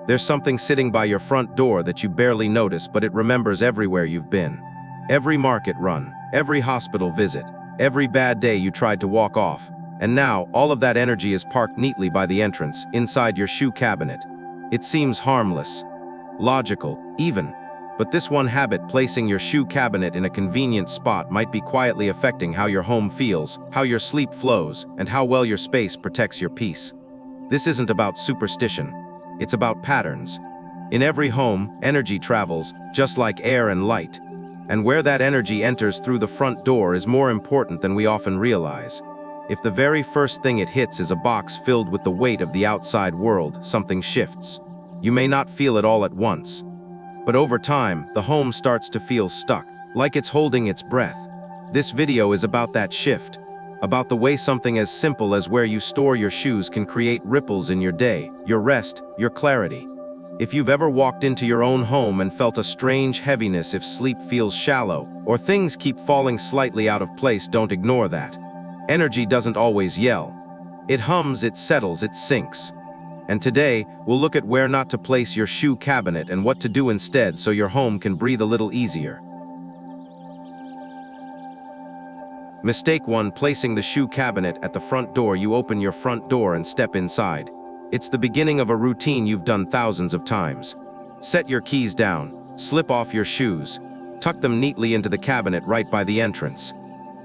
There's something sitting by your front door that you barely notice, but it remembers everywhere you've been. Every market run, every hospital visit, every bad day you tried to walk off. And now, all of that energy is parked neatly by the entrance, inside your shoe cabinet. It seems harmless, logical, even. But this one habit, placing your shoe cabinet in a convenient spot, might be quietly affecting how your home feels, how your sleep flows, and how well your space protects your peace. This isn't about superstition. It's about patterns. In every home, energy travels, just like air and light. And where that energy enters through the front door is more important than we often realize. If the very first thing it hits is a box filled with the weight of the outside world, something shifts. You may not feel it all at once. But over time, the home starts to feel stuck, like it's holding its breath. This video is about that shift, about the way something as simple as where you store your shoes can create ripples in your day, your rest, your clarity. If you've ever walked into your own home and felt a strange heaviness, if sleep feels shallow, or things keep falling slightly out of place, don't ignore that. Energy doesn't always yell. It hums, it settles, it sinks. And today, we'll look at where not to place your shoe cabinet and what to do instead so your home can breathe a little easier. Mistake 1: placing the shoe cabinet at the front door. You open your front door and step inside. It's the beginning of a routine you've done thousands of times. Set your keys down, slip off your shoes, tuck them neatly into the cabinet right by the entrance.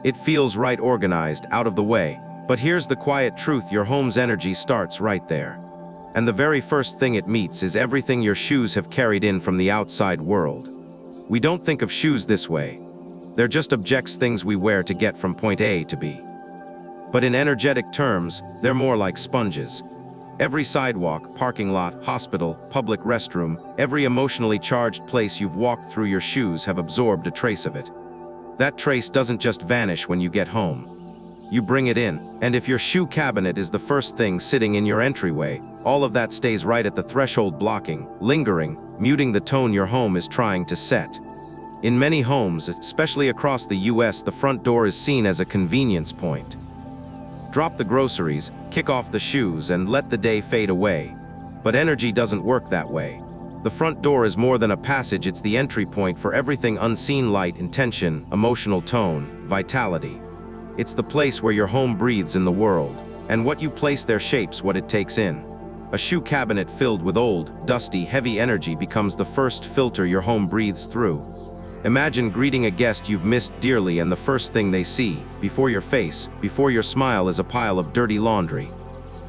It feels right, organized, out of the way. But here's the quiet truth: your home's energy starts right there. And the very first thing it meets is everything your shoes have carried in from the outside world. We don't think of shoes this way. They're just objects, things we wear to get from point A to B. But in energetic terms, they're more like sponges. Every sidewalk, parking lot, hospital, public restroom, every emotionally charged place you've walked through, your shoes have absorbed a trace of it. That trace doesn't just vanish when you get home. You bring it in, and if your shoe cabinet is the first thing sitting in your entryway, all of that stays right at the threshold, blocking, lingering, muting the tone your home is trying to set. In many homes, especially across the US, the front door is seen as a convenience point. Drop the groceries, kick off the shoes, and let the day fade away. But energy doesn't work that way. The front door is more than a passage, it's the entry point for everything unseen: light, intention, emotional tone, vitality. It's the place where your home breathes in the world, and what you place there shapes what it takes in. A shoe cabinet filled with old, dusty, heavy energy becomes the first filter your home breathes through. Imagine greeting a guest you've missed dearly, and the first thing they see, before your face, before your smile, is a pile of dirty laundry.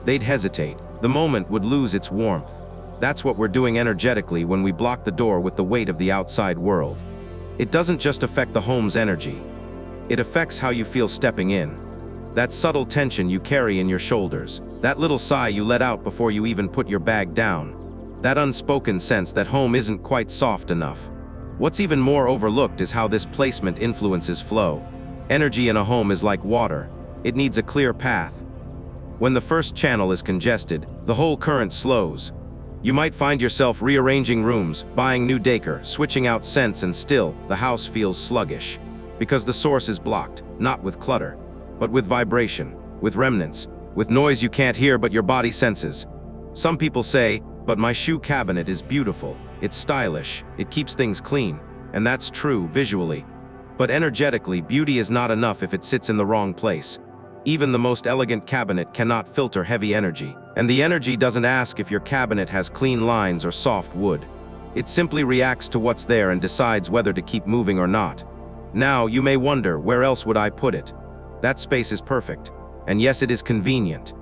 They'd hesitate. The moment would lose its warmth. That's what we're doing energetically when we block the door with the weight of the outside world. It doesn't just affect the home's energy. It affects how you feel stepping in. That subtle tension you carry in your shoulders, that little sigh you let out before you even put your bag down, that unspoken sense that home isn't quite soft enough. What's even more overlooked is how this placement influences flow. Energy in a home is like water. It needs a clear path. When the first channel is congested, the whole current slows. You might find yourself rearranging rooms, buying new decor, switching out scents, and still, the house feels sluggish. Because the source is blocked, not with clutter, but with vibration, with remnants, with noise you can't hear but your body senses. Some people say, "But my shoe cabinet is beautiful, it's stylish, it keeps things clean." And that's true visually. But energetically, beauty is not enough if it sits in the wrong place. Even the most elegant cabinet cannot filter heavy energy. And the energy doesn't ask if your cabinet has clean lines or soft wood. It simply reacts to what's there and decides whether to keep moving or not. Now, you may wonder, where else would I put it? That space is perfect. And yes, it is convenient.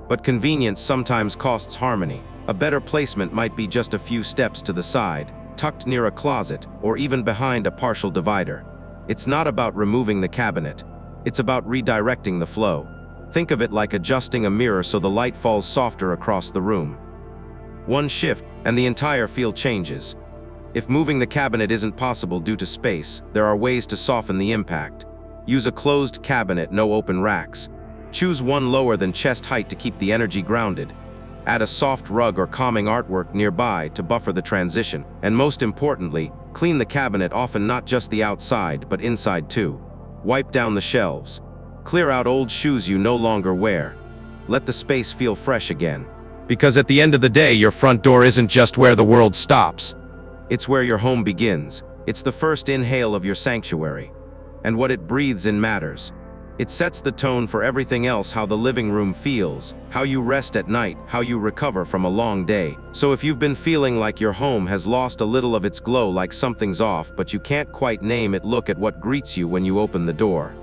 But convenience sometimes costs harmony. A better placement might be just a few steps to the side, tucked near a closet, or even behind a partial divider. It's not about removing the cabinet. It's about redirecting the flow. Think of it like adjusting a mirror so the light falls softer across the room. One shift, and the entire feel changes. If moving the cabinet isn't possible due to space, there are ways to soften the impact. Use a closed cabinet, no open racks. Choose one lower than chest height to keep the energy grounded. Add a soft rug or calming artwork nearby to buffer the transition. And most importantly, clean the cabinet often, not just the outside, but inside too. Wipe down the shelves. Clear out old shoes you no longer wear. Let the space feel fresh again. Because at the end of the day, your front door isn't just where the world stops. It's where your home begins. It's the first inhale of your sanctuary. And what it breathes in matters. It sets the tone for everything else: how the living room feels, how you rest at night, how you recover from a long day. So if you've been feeling like your home has lost a little of its glow, like something's off, but you can't quite name it, look at what greets you when you open the door.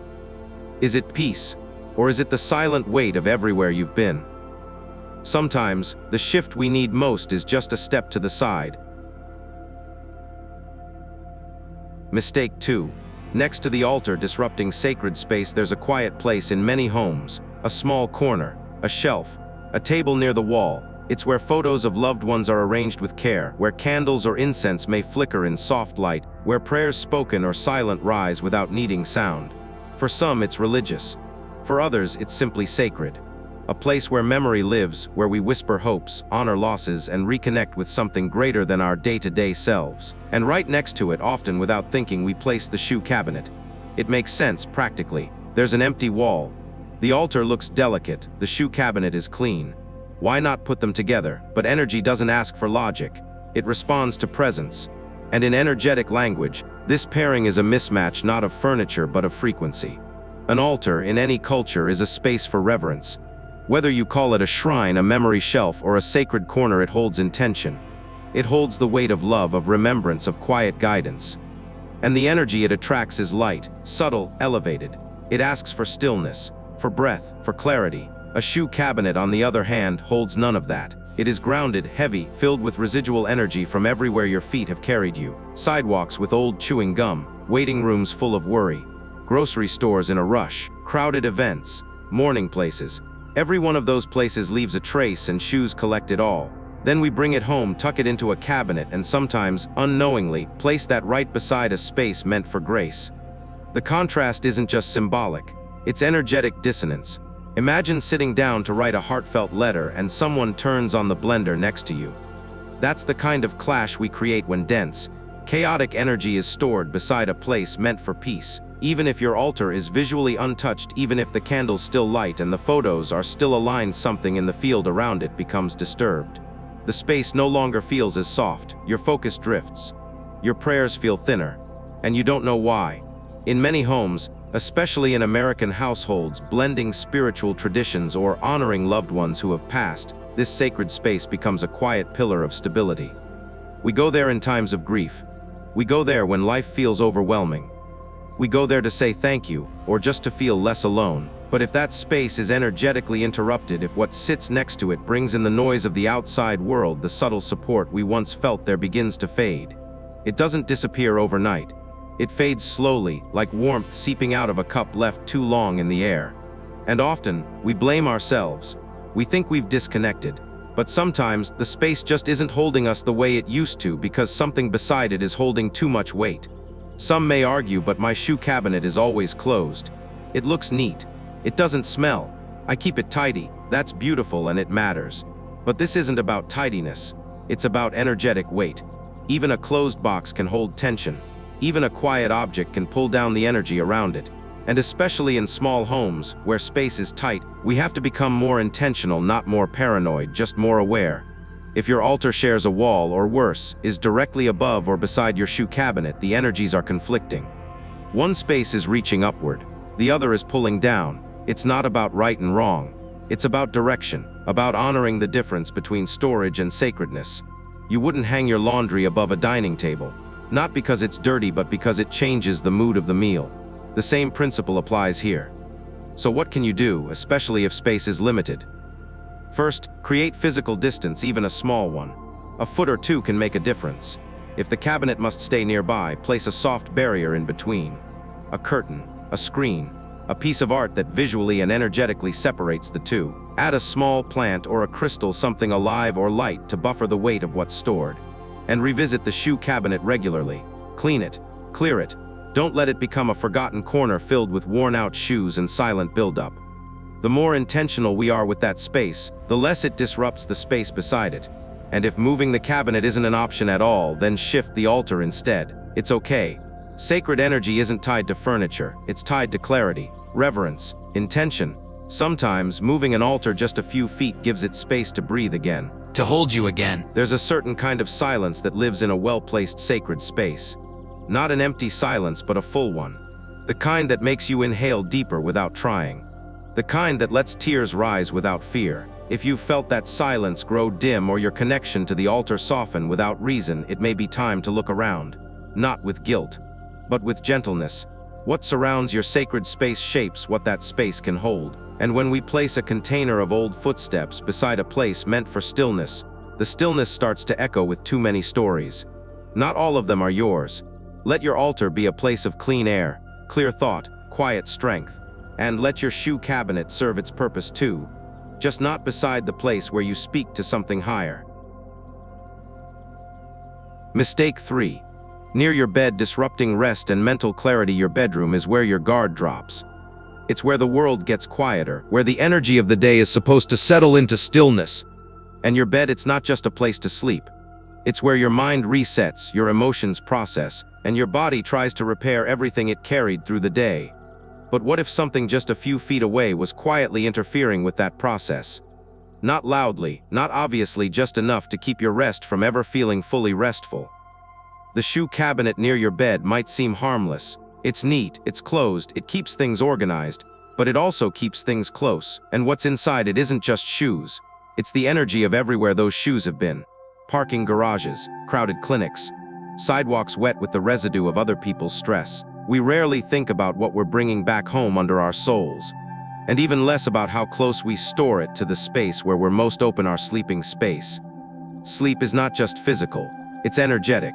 Is it peace? Or is it the silent weight of everywhere you've been? Sometimes, the shift we need most is just a step to the side. Mistake 2. Next to the altar disrupting sacred space, there's a quiet place in many homes. A small corner, a shelf, a table near the wall. It's where photos of loved ones are arranged with care, where candles or incense may flicker in soft light, where prayers spoken or silent rise without needing sound. For some, it's religious. For others, it's simply sacred. A place where memory lives, where we whisper hopes, honor losses, and reconnect with something greater than our day-to-day selves. And right next to it, often without thinking, we place the shoe cabinet. It makes sense practically. There's an empty wall. The altar looks delicate, the shoe cabinet is clean. Why not put them together? But energy doesn't ask for logic. It responds to presence. And in energetic language, this pairing is a mismatch not of furniture but of frequency. An altar, in any culture, is a space for reverence. Whether you call it a shrine, a memory shelf, or a sacred corner, it holds intention. It holds the weight of love, of remembrance, of quiet guidance. And the energy it attracts is light, subtle, elevated. It asks for stillness, for breath, for clarity. A shoe cabinet, on the other hand, holds none of that. It is grounded, heavy, filled with residual energy from everywhere your feet have carried you. Sidewalks with old chewing gum, waiting rooms full of worry, grocery stores in a rush, crowded events, mourning places. Every one of those places leaves a trace, and shoes collect it all. Then we bring it home, tuck it into a cabinet, and sometimes, unknowingly, place that right beside a space meant for grace. The contrast isn't just symbolic, it's energetic dissonance. Imagine sitting down to write a heartfelt letter and someone turns on the blender next to you. That's the kind of clash we create when dense, chaotic energy is stored beside a place meant for peace. Even if your altar is visually untouched, even if the candles still light and the photos are still aligned, something in the field around it becomes disturbed. The space no longer feels as soft, your focus drifts, your prayers feel thinner, and you don't know why. In many homes, especially in American households, blending spiritual traditions or honoring loved ones who have passed, this sacred space becomes a quiet pillar of stability. We go there in times of grief. We go there when life feels overwhelming. We go there to say thank you, or just to feel less alone. But if that space is energetically interrupted, if what sits next to it brings in the noise of the outside world, the subtle support we once felt there begins to fade. It doesn't disappear overnight. It fades slowly, like warmth seeping out of a cup left too long in the air. And often, we blame ourselves. We think we've disconnected. But sometimes, the space just isn't holding us the way it used to because something beside it is holding too much weight. Some may argue, but my shoe cabinet is always closed. It looks neat. It doesn't smell. I keep it tidy. That's beautiful and it matters. But this isn't about tidiness. It's about energetic weight. Even a closed box can hold tension. Even a quiet object can pull down the energy around it. And especially in small homes, where space is tight, we have to become more intentional, not more paranoid, just more aware. If your altar shares a wall, or worse, is directly above or beside your shoe cabinet, the energies are conflicting. One space is reaching upward, the other is pulling down. It's not about right and wrong. It's about direction, about honoring the difference between storage and sacredness. You wouldn't hang your laundry above a dining table, not because it's dirty, but because it changes the mood of the meal. The same principle applies here. So what can you do, especially if space is limited? First, create physical distance, even a small one. A foot or two can make a difference. If the cabinet must stay nearby, place a soft barrier in between. A curtain, a screen, a piece of art that visually and energetically separates the two. Add a small plant or a crystal, something alive or light, to buffer the weight of what's stored. And revisit the shoe cabinet regularly. Clean it, clear it. Don't let it become a forgotten corner filled with worn-out shoes and silent buildup. The more intentional we are with that space, the less it disrupts the space beside it. And if moving the cabinet isn't an option at all, then shift the altar instead. It's okay. Sacred energy isn't tied to furniture, it's tied to clarity, reverence, intention. Sometimes, moving an altar just a few feet gives it space to breathe again. To hold you again. There's a certain kind of silence that lives in a well-placed sacred space. Not an empty silence, but a full one. The kind that makes you inhale deeper without trying. The kind that lets tears rise without fear. If you've felt that silence grow dim or your connection to the altar soften without reason, it may be time to look around. Not with guilt, but with gentleness. What surrounds your sacred space shapes what that space can hold. And when we place a container of old footsteps beside a place meant for stillness, the stillness starts to echo with too many stories. Not all of them are yours. Let your altar be a place of clean air, clear thought, quiet strength. And let your shoe cabinet serve its purpose too, just not beside the place where you speak to something higher. Mistake 3. Near your bed, disrupting rest and mental clarity. Your bedroom is where your guard drops. It's where the world gets quieter, where the energy of the day is supposed to settle into stillness. And your bed, it's not just a place to sleep. It's where your mind resets, your emotions process, and your body tries to repair everything it carried through the day. But what if something just a few feet away was quietly interfering with that process? Not loudly, not obviously, just enough to keep your rest from ever feeling fully restful. The shoe cabinet near your bed might seem harmless. It's neat, it's closed, it keeps things organized, but it also keeps things close. And what's inside it isn't just shoes. It's the energy of everywhere those shoes have been. Parking garages, crowded clinics, sidewalks wet with the residue of other people's stress. We rarely think about what we're bringing back home under our soles, and even less about how close we store it to the space where we're most open, our sleeping space. Sleep is not just physical, it's energetic.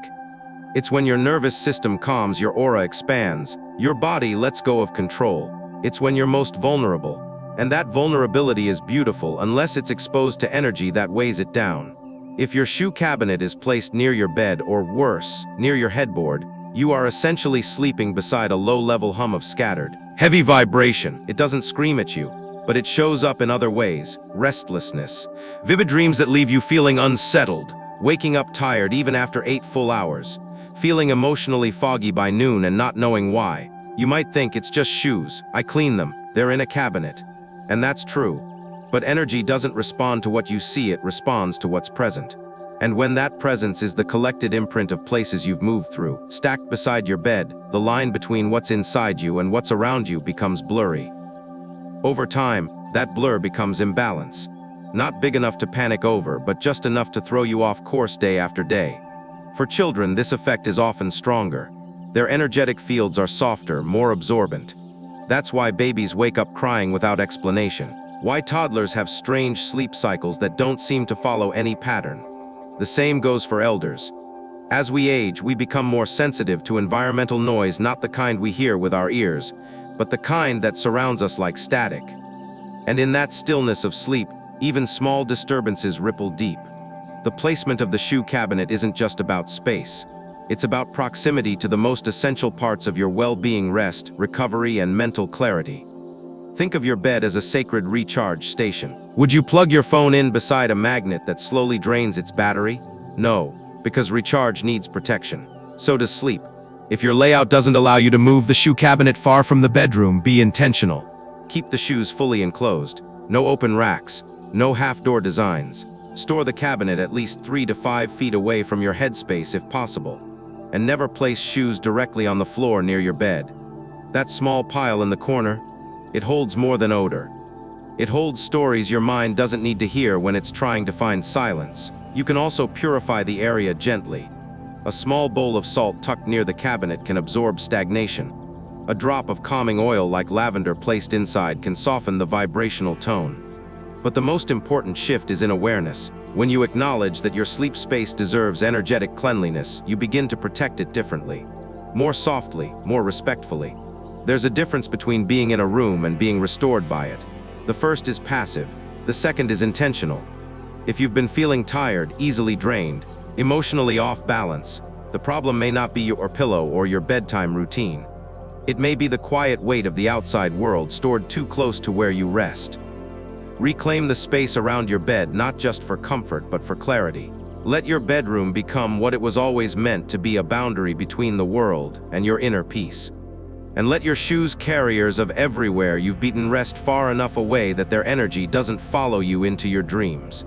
It's when your nervous system calms, your aura expands, your body lets go of control. It's when you're most vulnerable. And that vulnerability is beautiful unless it's exposed to energy that weighs it down. If your shoe cabinet is placed near your bed, or worse, near your headboard, you are essentially sleeping beside a low-level hum of scattered, heavy vibration. It doesn't scream at you, but it shows up in other ways. Restlessness, vivid dreams that leave you feeling unsettled, waking up tired even after 8 full hours, feeling emotionally foggy by noon and not knowing why. You might think it's just shoes. I clean them. They're in a cabinet. And that's true. But energy doesn't respond to what you see, it responds to what's present. And when that presence is the collected imprint of places you've moved through, stacked beside your bed, the line between what's inside you and what's around you becomes blurry. Over time, that blur becomes imbalance. Not big enough to panic over, but just enough to throw you off course day after day. For children, this effect is often stronger. Their energetic fields are softer, more absorbent. That's why babies wake up crying without explanation. Why toddlers have strange sleep cycles that don't seem to follow any pattern. The same goes for elders. As we age, we become more sensitive to environmental noise, not the kind we hear with our ears, but the kind that surrounds us like static. And in that stillness of sleep, even small disturbances ripple deep. The placement of the shoe cabinet isn't just about space. It's about proximity to the most essential parts of your well-being: rest, recovery, and mental clarity. Think of your bed as a sacred recharge station. Would you plug your phone in beside a magnet that slowly drains its battery? No, because recharge needs protection. So does sleep. If your layout doesn't allow you to move the shoe cabinet far from the bedroom, be intentional. Keep the shoes fully enclosed. No open racks, no half-door designs. Store the cabinet at least 3 to 5 feet away from your headspace if possible. And never place shoes directly on the floor near your bed. That small pile in the corner, it holds more than odor. It holds stories your mind doesn't need to hear when it's trying to find silence. You can also purify the area gently. A small bowl of salt tucked near the cabinet can absorb stagnation. A drop of calming oil like lavender placed inside can soften the vibrational tone. But the most important shift is in awareness. When you acknowledge that your sleep space deserves energetic cleanliness, you begin to protect it differently. More softly, more respectfully. There's a difference between being in a room and being restored by it. The first is passive, the second is intentional. If you've been feeling tired, easily drained, emotionally off balance, the problem may not be your pillow or your bedtime routine. It may be the quiet weight of the outside world stored too close to where you rest. Reclaim the space around your bed, not just for comfort but for clarity. Let your bedroom become what it was always meant to be: a boundary between the world and your inner peace. And let your shoes carriers of everywhere you've beaten rest far enough away that their energy doesn't follow you into your dreams.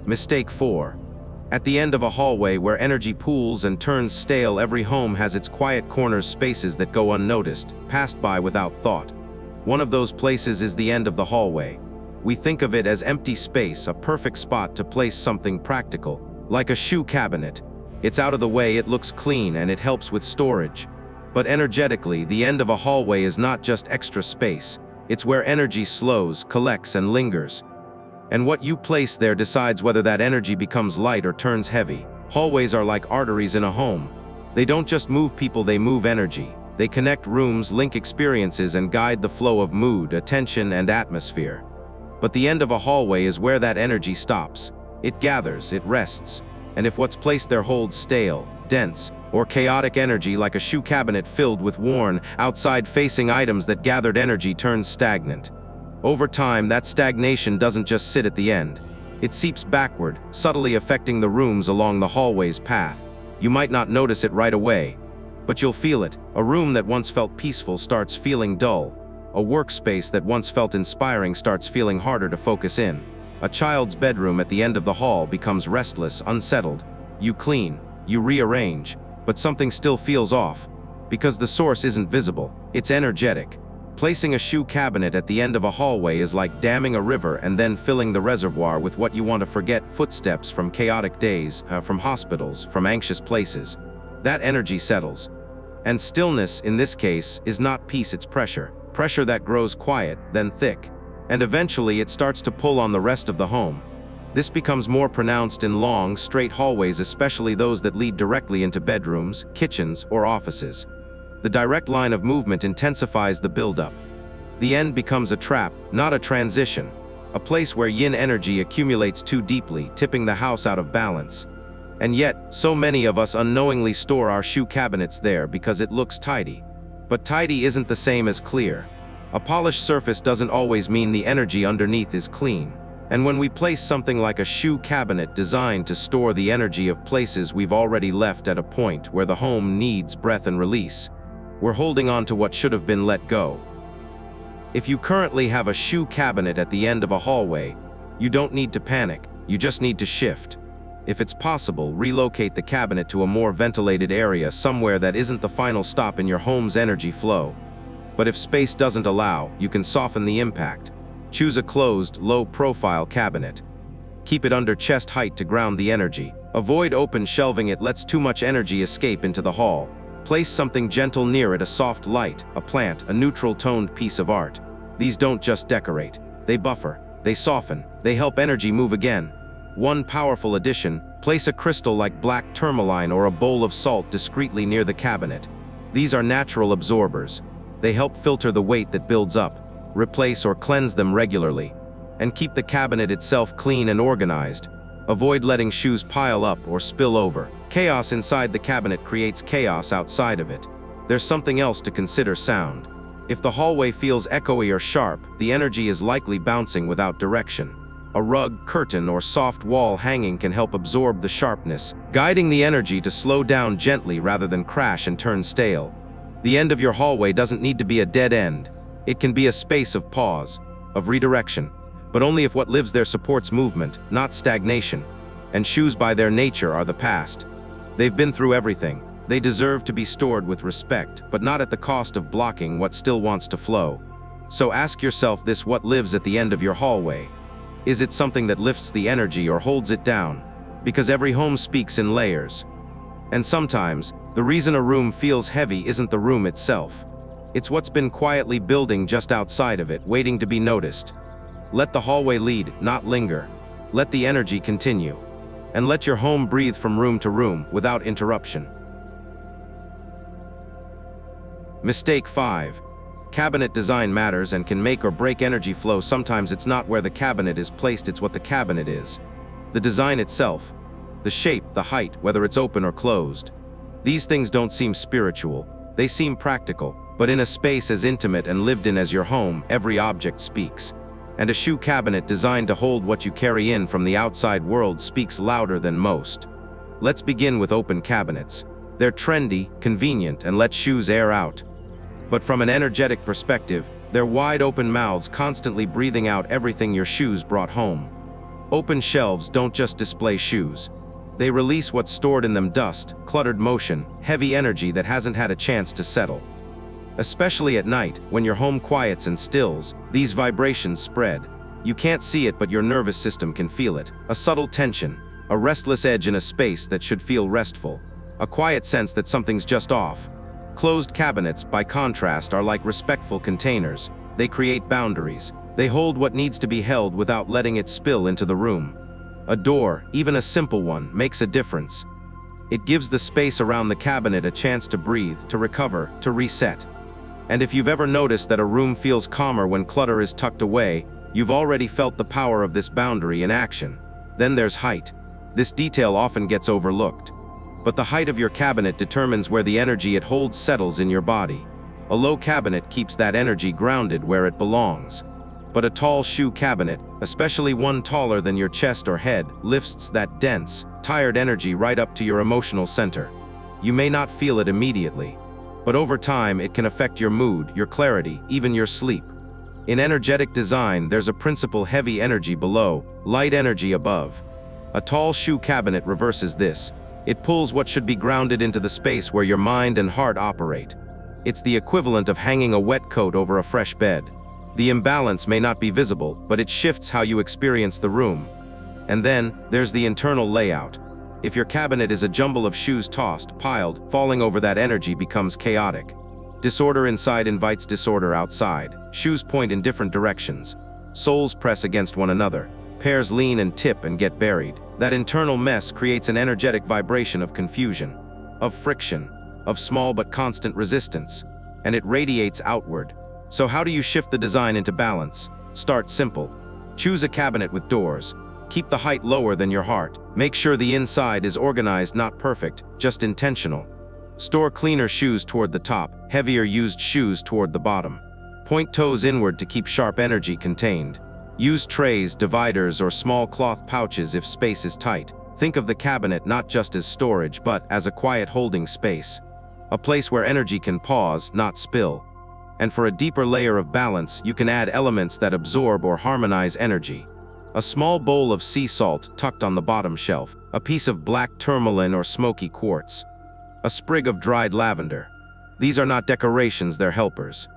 Mistake 4. At the end of a hallway where energy pools and turns stale, every home has its quiet corners, spaces that go unnoticed, passed by without thought. One of those places is the end of the hallway. We think of it as empty space, a perfect spot to place something practical, like a shoe cabinet. It's out of the way, it looks clean, and it helps with storage. But energetically, the end of a hallway is not just extra space. It's where energy slows, collects, and lingers. And what you place there decides whether that energy becomes light or turns heavy. Hallways are like arteries in a home. They don't just move people, they move energy. They connect rooms, link experiences, and guide the flow of mood, attention, and atmosphere. But the end of a hallway is where that energy stops. It gathers, it rests. And if what's placed there holds stale, dense, or chaotic energy, like a shoe cabinet filled with worn, outside-facing items, that gathered energy turns stagnant. Over time, that stagnation doesn't just sit at the end. It seeps backward, subtly affecting the rooms along the hallway's path. You might not notice it right away, but you'll feel it. A room that once felt peaceful starts feeling dull. A workspace that once felt inspiring starts feeling harder to focus in. A child's bedroom at the end of the hall becomes restless, unsettled. You clean, you rearrange, but something still feels off. Because the source isn't visible, it's energetic. Placing a shoe cabinet at the end of a hallway is like damming a river and then filling the reservoir with what you want to forget: footsteps from chaotic days, from hospitals, from anxious places. That energy settles. And stillness, in this case, is not peace, it's pressure. Pressure that grows quiet, then thick. And eventually it starts to pull on the rest of the home. This becomes more pronounced in long, straight hallways, especially those that lead directly into bedrooms, kitchens, or offices. The direct line of movement intensifies the buildup. The end becomes a trap, not a transition. A place where yin energy accumulates too deeply, tipping the house out of balance. And yet, so many of us unknowingly store our shoe cabinets there because it looks tidy. But tidy isn't the same as clear. A polished surface doesn't always mean the energy underneath is clean. And when we place something like a shoe cabinet designed to store the energy of places we've already left at a point where the home needs breath and release, we're holding on to what should have been let go. If you currently have a shoe cabinet at the end of a hallway, you don't need to panic, you just need to shift. If it's possible, relocate the cabinet to a more ventilated area, somewhere that isn't the final stop in your home's energy flow. But if space doesn't allow, you can soften the impact. Choose a closed, low-profile cabinet. Keep it under chest height to ground the energy. Avoid open shelving, it lets too much energy escape into the hall. Place something gentle near it, a soft light, a plant, a neutral-toned piece of art. These don't just decorate. They buffer, they soften, they help energy move again. One powerful addition: place a crystal like black tourmaline or a bowl of salt discreetly near the cabinet. These are natural absorbers. They help filter the weight that builds up, replace or cleanse them regularly, and keep the cabinet itself clean and organized. Avoid letting shoes pile up or spill over. Chaos inside the cabinet creates chaos outside of it. There's something else to consider: sound. If the hallway feels echoey or sharp, the energy is likely bouncing without direction. A rug, curtain, or soft wall hanging can help absorb the sharpness, guiding the energy to slow down gently rather than crash and turn stale. The end of your hallway doesn't need to be a dead end. It can be a space of pause, of redirection, but only if what lives there supports movement, not stagnation. And shoes by their nature are the past. They've been through everything. They deserve to be stored with respect, but not at the cost of blocking what still wants to flow. So ask yourself this: what lives at the end of your hallway? Is it something that lifts the energy or holds it down? Because every home speaks in layers. And sometimes, the reason a room feels heavy isn't the room itself. It's what's been quietly building just outside of it, waiting to be noticed. Let the hallway lead, not linger. Let the energy continue. And let your home breathe from room to room, without interruption. Mistake 5. Cabinet design matters and can make or break energy flow. Sometimes it's not where the cabinet is placed, it's what the cabinet is. The design itself. The shape, the height, whether it's open or closed. These things don't seem spiritual. They seem practical. But in a space as intimate and lived in as your home, every object speaks. And a shoe cabinet designed to hold what you carry in from the outside world speaks louder than most. Let's begin with open cabinets. They're trendy, convenient, and let shoes air out. But from an energetic perspective, they're wide open mouths constantly breathing out everything your shoes brought home. Open shelves don't just display shoes. They release what's stored in them: dust, cluttered motion, heavy energy that hasn't had a chance to settle. Especially at night, when your home quiets and stills, these vibrations spread. You can't see it, but your nervous system can feel it. A subtle tension, a restless edge in a space that should feel restful, a quiet sense that something's just off. Closed cabinets, by contrast, are like respectful containers. They create boundaries. They hold what needs to be held without letting it spill into the room. A door, even a simple one, makes a difference. It gives the space around the cabinet a chance to breathe, to recover, to reset. And if you've ever noticed that a room feels calmer when clutter is tucked away, you've already felt the power of this boundary in action. Then there's height. This detail often gets overlooked. But the height of your cabinet determines where the energy it holds settles in your body. A low cabinet keeps that energy grounded where it belongs. But a tall shoe cabinet, especially one taller than your chest or head, lifts that dense, tired energy right up to your emotional center. You may not feel it immediately, but over time it can affect your mood, your clarity, even your sleep. In energetic design, there's a principle: heavy energy below, light energy above. A tall shoe cabinet reverses this. It pulls what should be grounded into the space where your mind and heart operate. It's the equivalent of hanging a wet coat over a fresh bed. The imbalance may not be visible, but it shifts how you experience the room. And then, there's the internal layout. If your cabinet is a jumble of shoes tossed, piled, falling over, that energy becomes chaotic. Disorder inside invites disorder outside. Shoes point in different directions. Soles press against one another. Pairs lean and tip and get buried. That internal mess creates an energetic vibration of confusion, of friction, of small but constant resistance, and it radiates outward. So how do you shift the design into balance? Start simple. Choose a cabinet with doors. Keep the height lower than your heart. Make sure the inside is organized, not perfect, just intentional. Store cleaner shoes toward the top, heavier used shoes toward the bottom. Point toes inward to keep sharp energy contained. Use trays, dividers, or small cloth pouches if space is tight. Think of the cabinet not just as storage, but as a quiet holding space. A place where energy can pause, not spill. And for a deeper layer of balance, you can add elements that absorb or harmonize energy. A small bowl of sea salt tucked on the bottom shelf. A piece of black tourmaline or smoky quartz. A sprig of dried lavender. These are not decorations, they're helpers.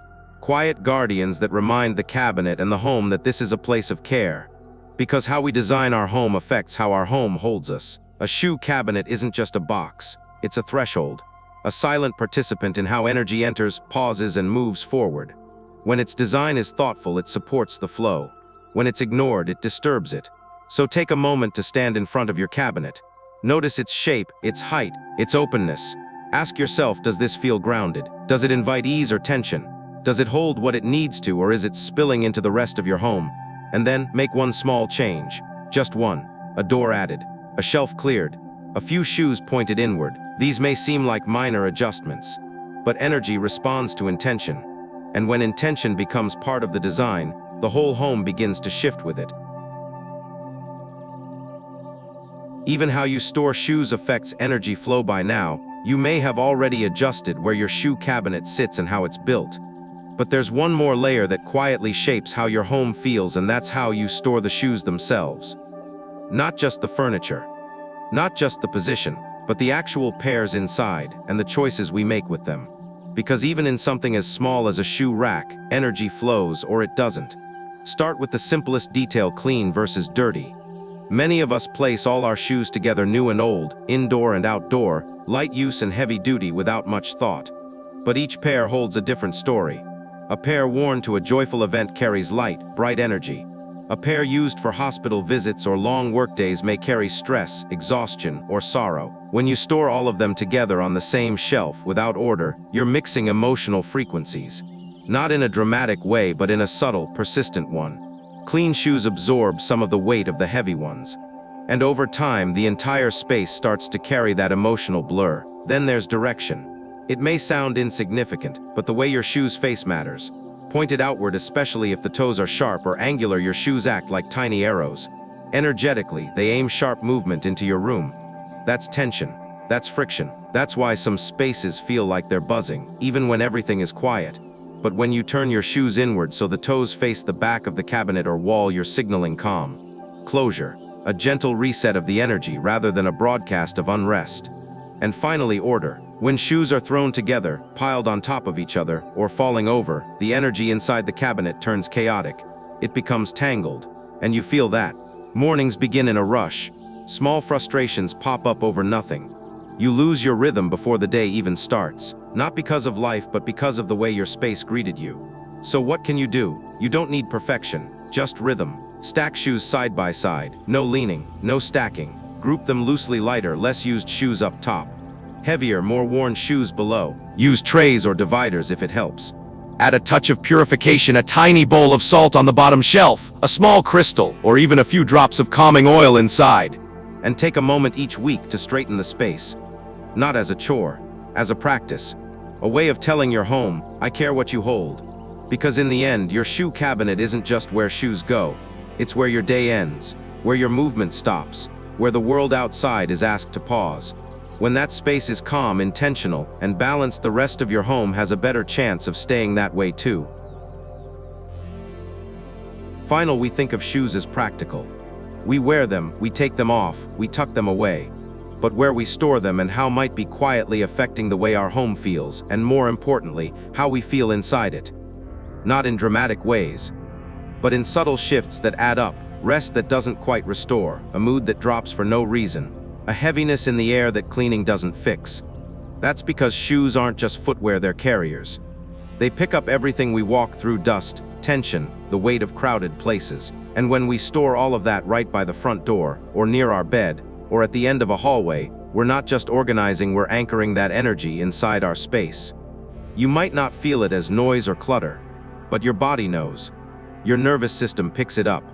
Quiet guardians that remind the cabinet and the home that this is a place of care. Because how we design our home affects how our home holds us. A shoe cabinet isn't just a box, it's a threshold. A silent participant in how energy enters, pauses, and moves forward. When its design is thoughtful, it supports the flow. When it's ignored, it disturbs it. So take a moment to stand in front of your cabinet. Notice its shape, its height, its openness. Ask yourself, does this feel grounded? Does it invite ease or tension? Does it hold what it needs to, or is it spilling into the rest of your home? And then, make one small change. Just one. A door added. A shelf cleared. A few shoes pointed inward. These may seem like minor adjustments, but energy responds to intention. And when intention becomes part of the design, the whole home begins to shift with it. Even how you store shoes affects energy flow. By now, you may have already adjusted where your shoe cabinet sits and how it's built. But there's one more layer that quietly shapes how your home feels, and that's how you store the shoes themselves. Not just the furniture, not just the position, but the actual pairs inside and the choices we make with them. Because even in something as small as a shoe rack, energy flows or it doesn't. Start with the simplest detail: clean versus dirty. Many of us place all our shoes together, new and old, indoor and outdoor, light use and heavy duty, without much thought. But each pair holds a different story. A pair worn to a joyful event carries light, bright energy. A pair used for hospital visits or long workdays may carry stress, exhaustion, or sorrow. When you store all of them together on the same shelf without order, you're mixing emotional frequencies. Not in a dramatic way, but in a subtle, persistent one. Clean shoes absorb some of the weight of the heavy ones. And over time, the entire space starts to carry that emotional blur. Then there's direction. It may sound insignificant, but the way your shoes face matters. Pointed outward, especially if the toes are sharp, or angular, your shoes act like tiny arrows. Energetically, they aim sharp movement into your room. That's tension. That's friction. That's why some spaces feel like they're buzzing, even when everything is quiet. But when you turn your shoes inward so the toes face the back of the cabinet or wall, you're signaling calm. Closure. A gentle reset of the energy rather than a broadcast of unrest. And finally, order. When shoes are thrown together, piled on top of each other, or falling over, the energy inside the cabinet turns chaotic. It becomes tangled. And you feel that. Mornings begin in a rush. Small frustrations pop up over nothing. You lose your rhythm before the day even starts. Not because of life, but because of the way your space greeted you. So what can you do? You don't need perfection, just rhythm. Stack shoes side by side. No leaning, no stacking. Group them loosely, lighter, less used shoes up top. Heavier, more worn shoes below. Use trays or dividers if it helps. Add a touch of purification, a tiny bowl of salt on the bottom shelf, a small crystal, or even a few drops of calming oil inside. And take a moment each week to straighten the space. Not as a chore, as a practice. A way of telling your home, I care what you hold. Because in the end, your shoe cabinet isn't just where shoes go. It's where your day ends, where your movement stops, where the world outside is asked to pause. When that space is calm, intentional, and balanced, the rest of your home has a better chance of staying that way too. Finally, we think of shoes as practical. We wear them, we take them off, we tuck them away. But where we store them and how might be quietly affecting the way our home feels, and more importantly, how we feel inside it. Not in dramatic ways, but in subtle shifts that add up, rest that doesn't quite restore, a mood that drops for no reason, a heaviness in the air that cleaning doesn't fix. That's because shoes aren't just footwear, they're carriers. They pick up everything we walk through: dust, tension, the weight of crowded places. And when we store all of that right by the front door, or near our bed, or at the end of a hallway, we're not just organizing, we're anchoring that energy inside our space. You might not feel it as noise or clutter, but your body knows. Your nervous system picks it up.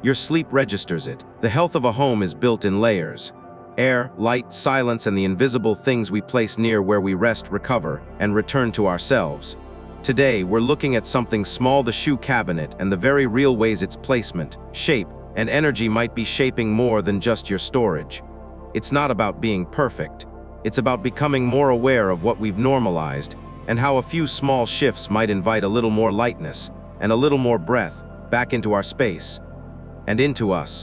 Your sleep registers it. The health of a home is built in layers. Air, light, silence, and the invisible things we place near where we rest, recover, and return to ourselves. Today, we're looking at something small, the shoe cabinet, and the very real ways its placement, shape, and energy might be shaping more than just your storage. It's not about being perfect. It's about becoming more aware of what we've normalized, and how a few small shifts might invite a little more lightness, and a little more breath, back into our space, and into us.